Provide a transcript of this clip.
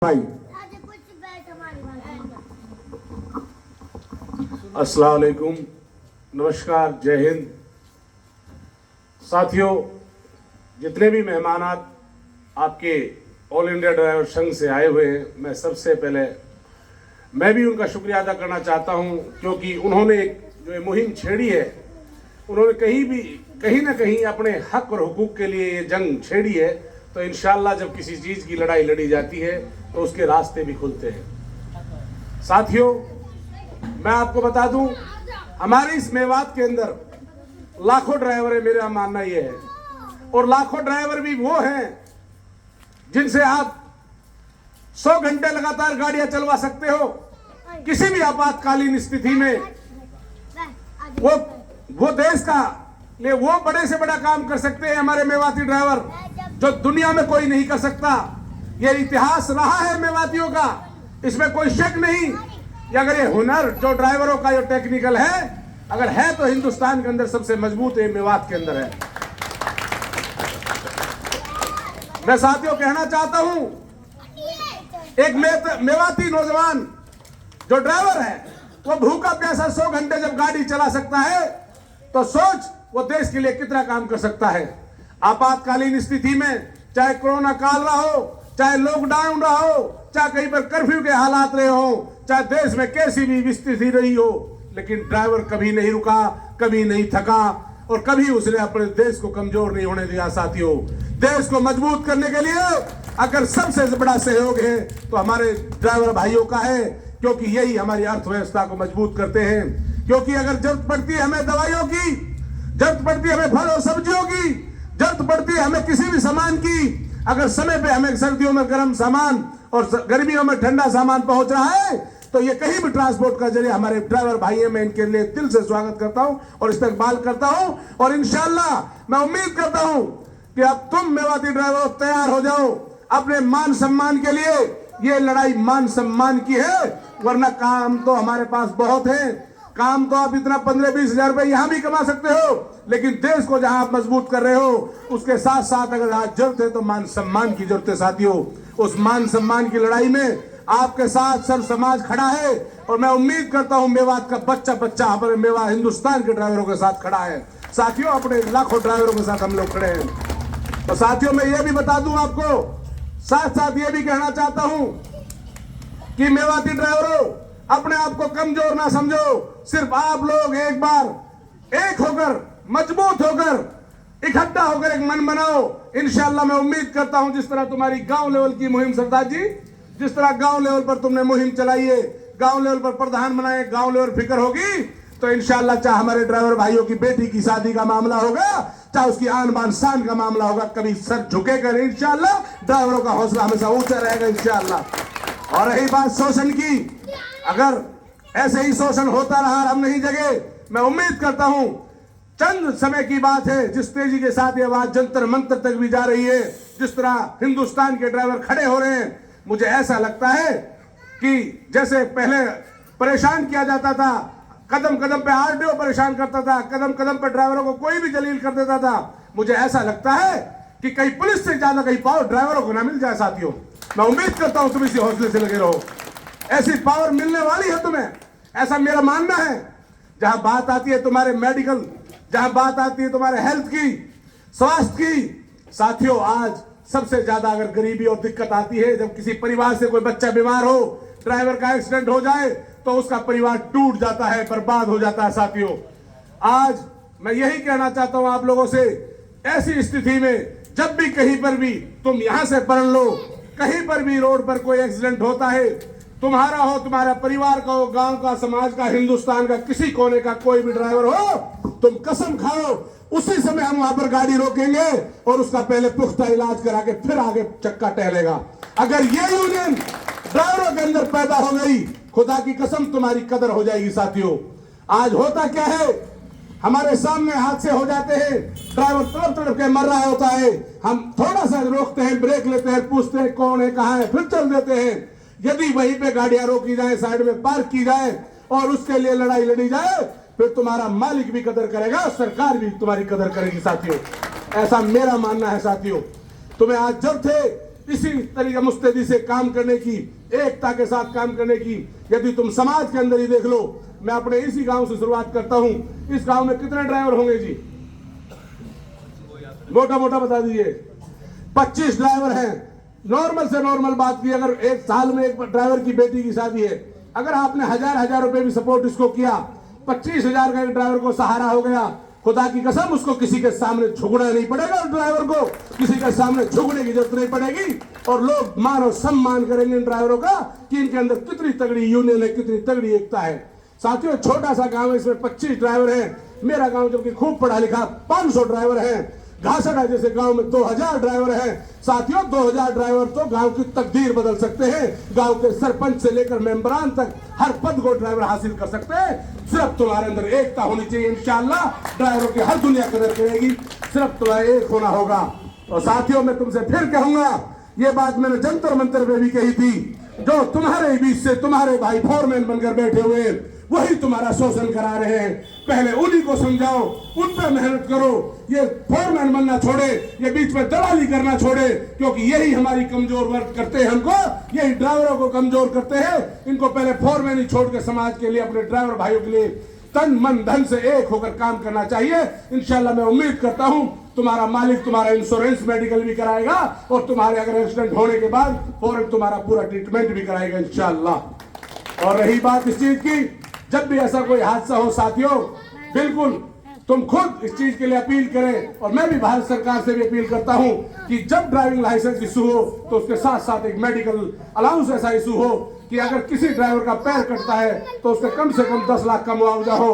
भाई अस्सलाम वालेकुम, नमस्कार, जय हिंद। साथियों, जितने भी मेहमान आपके ऑल इंडिया ड्राइवर संघ से आए हुए हैं, मैं सबसे पहले मैं भी उनका शुक्रिया अदा करना चाहता हूं, क्योंकि उन्होंने जो ये मुहिम छेड़ी है, उन्होंने कहीं ना कहीं अपने हक और हुकूक के लिए ये जंग छेड़ी है। तो इंशाअल्लाह जब किसी चीज़ की लड़ाई लड़ी जाती है तो उसके रास्ते भी खुलते हैं। साथियों, मैं आपको बता दूं, हमारे इस मेवात के अंदर लाखों ड्राइवर है, मेरा मानना ये है। और लाखों ड्राइवर भी वो हैं जिनसे आप 100 घंटे लगातार गाड़ियां चलवा सकते हो। किसी भी आपातकालीन स्थिति में वो देश का लिए वो बड़े से बड़ा काम कर सकते हैं हमारे मेवाती ड्राइवर, जो दुनिया में कोई नहीं कर सकता। ये इतिहास रहा है मेवातियों का, इसमें कोई शक नहीं। अगर ये हुनर जो ड्राइवरों का जो टेक्निकल है, अगर है तो हिंदुस्तान के अंदर सबसे मजबूत है, मेवात के अंदर है। मैं साथियों कहना चाहता हूं, एक मेवाती नौजवान जो ड्राइवर है, वो भूखा प्यासा 100 घंटे जब गाड़ी चला सकता है, तो सोच वो देश के लिए कितना काम कर सकता है। आपातकालीन स्थिति में, चाहे कोरोना काल रहा हो, चाहे लॉकडाउन रहा हो, चाहे कहीं पर कर्फ्यू के हालात रहे हो, चाहे देश में कैसी भी स्थिति रही हो, लेकिन ड्राइवर कभी नहीं रुका, कभी नहीं थका और कभी उसने अपने देश को कमजोर नहीं होने दिया। साथियों, देश को मजबूत करने के लिए अगर सबसे बड़ा सहयोग है तो हमारे ड्राइवर भाइयों का है, क्योंकि यही हमारी अर्थव्यवस्था को मजबूत करते हैं। क्योंकि अगर जरूरत पड़ती है हमें दवाइयों की, जरूरत पड़ती है हमें फल और सब्जियों की, जरूरत पड़ती है हमें किसी भी सामान की, अगर समय पे हमें सर्दियों में गर्म सामान और गर्मियों में ठंडा सामान पहुंच रहा है, तो ये कहीं भी ट्रांसपोर्ट का जरिए हमारे ड्राइवर भाई हैं, मैं इनके लिए दिल से स्वागत करता हूं और इस्तकबाल करता हूं। और इंशाअल्लाह मैं उम्मीद करता हूं कि अब तुम मेवाती ड्राइवर तैयार हो जाओ अपने मान सम्मान के लिए। ये लड़ाई मान सम्मान की है, वरना काम तो हमारे पास बहुत है। काम तो आप इतना 15-20 हजार रुपए यहां भी कमा सकते हो, लेकिन देश को जहां आप मजबूत कर रहे हो, उसके साथ साथ अगर आज जरूरत है तो मान सम्मान की जरूरत है। साथियों, उस मान सम्मान की लड़ाई में आपके साथ सर समाज खड़ा है, और मैं उम्मीद करता हूं मेवात का बच्चा हमारे मेवात हिंदुस्तान के ड्राइवरों के साथ खड़ा है। साथियों, अपने लाखों ड्राइवरों के साथ हम लोग खड़े हैं। तो साथियों, मैं ये भी बता दूं आपको, साथ साथ ये भी कहना चाहता हूं कि मेवाती ड्राइवरों, अपने आप को कमजोर ना समझो। सिर्फ आप लोग एक बार एक होकर, मजबूत होकर, इकट्ठा होकर एक मन बनाओ। इंशाअल्लाह मैं उम्मीद करता हूं, जिस तरह तुम्हारी गांव लेवल की मुहिम, सरदार जी, जिस तरह गांव लेवल पर तुमने मुहिम चलाई है, गांव लेवल पर प्रधान बनाए, गांव लेवल फिक्र होगी, तो इंशाअल्लाह चाहे हमारे ड्राइवर भाइयों की बेटी की शादी का मामला होगा, चाहे उसकी आन बान शान का मामला होगा, कभी सर झुकेगा नहीं। इंशाअल्लाह ड्राइवरों का हौसला हमेशा ऊंचा रहेगा इंशाअल्लाह। और रही बात शोषण की, अगर ऐसे ही शोषण होता रहा, हम नहीं जगे, मैं उम्मीद करता हूं चंद समय की बात है, जिस तेजी के साथ ये आवाज जंतर मंतर तक भी जा रही है, जिस तरह हिंदुस्तान के ड्राइवर खड़े हो रहे हैं, मुझे ऐसा लगता है कि जैसे पहले परेशान किया जाता था, कदम कदम पे आरटीओ परेशान करता था, कदम कदम पे ड्राइवरों को कोई भी जलील कर देता था, मुझे ऐसा लगता है कि कहीं पुलिस से ज्यादा कहीं पावर ड्राइवरों को ना मिल जाए। साथियों, मैं उम्मीद करता हूं तुम इसी हौसले से लगे रहो, ऐसी पावर मिलने वाली है तुम्हें, ऐसा मेरा मानना है। जहां बात आती है तुम्हारे मेडिकल, जहां बात आती है तुम्हारे हेल्थ की, स्वास्थ्य की, साथियों, आज सबसे ज्यादा अगर गरीबी और दिक्कत आती है जब किसी परिवार से कोई बच्चा बीमार हो, ड्राइवर का एक्सीडेंट हो जाए, तो उसका परिवार टूट जाता है, बर्बाद हो जाता है। साथियों, आज मैं यही कहना चाहता हूं आप लोगों से, ऐसी स्थिति में जब भी कहीं पर भी तुम यहां से पढ़ लो, कहीं पर भी रोड पर कोई एक्सीडेंट होता है, तुम्हारा हो, तुम्हारा परिवार का हो, गांव का, समाज का, हिंदुस्तान का किसी कोने का कोई भी ड्राइवर हो, तुम कसम खाओ उसी समय हम वहां पर गाड़ी रोकेंगे और उसका पहले पुख्ता इलाज करा के फिर आगे चक्का टहलेगा। अगर ये यूनियन ड्राइवरों के अंदर पैदा हो गई, खुदा की कसम तुम्हारी कदर हो जाएगी। साथियों, आज होता क्या है, हमारे सामने हादसे हो जाते हैं, ड्राइवर तड़प तड़प के मर रहा होता है, हम थोड़ा सा रोकते हैं, ब्रेक लेते हैं, पूछते हैं कौन है, कहां है, फिर चल देते हैं। यदि वहीं पे गाड़ियां रोकी जाए, साइड में पार्क की जाए और उसके लिए लड़ाई लड़ी जाए, फिर तुम्हारा मालिक भी कदर करेगा, सरकार भी तुम्हारी कदर करेगी। साथियों, ऐसा मेरा मानना है। साथियों, तुम्हें आज जरूरत है इसी तरीके मुस्तैदी से काम करने की, एकता के साथ काम करने की यदि तुम समाज के अंदर ही देख लो। मैं अपने इसी गांव से शुरुआत करता हूं। इस गांव में कितने ड्राइवर होंगे जी? मोटा मोटा बता दीजिए। 25 ड्राइवर हैं। नॉर्मल से नॉर्मल बात की, अगर एक साल में एक ड्राइवर की बेटी की शादी है, अगर आपने हजार रुपए भी सपोर्ट इसको किया, 25,000 का एक ड्राइवर को सहारा हो गया। खुदा की कसम उसको किसी के सामने झुकना नहीं पड़ेगा, उस ड्राइवर को किसी के सामने झुकने की जरूरत नहीं पड़ेगी। और लोग मानो सम्मान करेंगे इन ड्राइवरों का कि इनके अंदर कितनी तगड़ी यूनियन है, कितनी तगड़ी एकता है। साथियों, छोटा सा गांव है, इसमें 25 ड्राइवर हैं। मेरा गांव जबकि खूब पढ़ा लिखा, 500 ड्राइवर हैं। घासड़ा जैसे गांव में 2000 ड्राइवर हैं। साथियों, 2000 ड्राइवर तो गांव की तकदीर बदल सकते हैं। गांव के सरपंच से लेकर मेंबरान तक हर पद को ड्राइवर हासिल कर सकते हैं। सिर्फ तुम्हारे अंदर एकता होनी चाहिए। इंशाअल्लाह ड्राइवरों की हर दुनिया कदर करेगी, सिर्फ तुम्हें एक होना होगा। और साथियों, मैं तुमसे फिर कहूंगा, ये बात मैंने जंतर मंतर में भी कही थी, जो तुम्हारे बीच से तुम्हारे भाई फोरमैन बनकर बैठे हुए वही तुम्हारा शोषण करा रहे हैं। पहले उन्हीं को समझाओ, उन पर मेहनत करो। ये फोरमैन बनना छोड़े, ये बीच में दलाली करना छोड़े, क्योंकि यही हमारी कमजोर वर्ग करते हैं। हमको यही ड्राइवरों को कमजोर करते हैं। इनको पहले फोरमैन ही छोड़ के समाज के लिए, अपने ड्राइवर भाइयों के लिए तन मन धन से एक होकर काम करना चाहिए। इंशाल्लाह मैं उम्मीद करता हूं तुम्हारा मालिक तुम्हारा इंश्योरेंस मेडिकल भी कराएगा और तुम्हारे अगर एक्सीडेंट होने के बाद फौरन तुम्हारा पूरा ट्रीटमेंट भी कराएगा इंशाल्लाह। और रही बात इस चीज की, जब भी ऐसा कोई हादसा हो साथियों, बिल्कुल तुम खुद इस चीज के लिए अपील करें। और मैं भी भारत सरकार से भी अपील करता हूं कि जब ड्राइविंग लाइसेंस इशू हो तो उसके साथ साथ एक मेडिकल अलाउंस ऐसा इशू हो कि अगर किसी ड्राइवर का पैर कटता है तो उसके कम से कम 10 लाख का मुआवजा हो।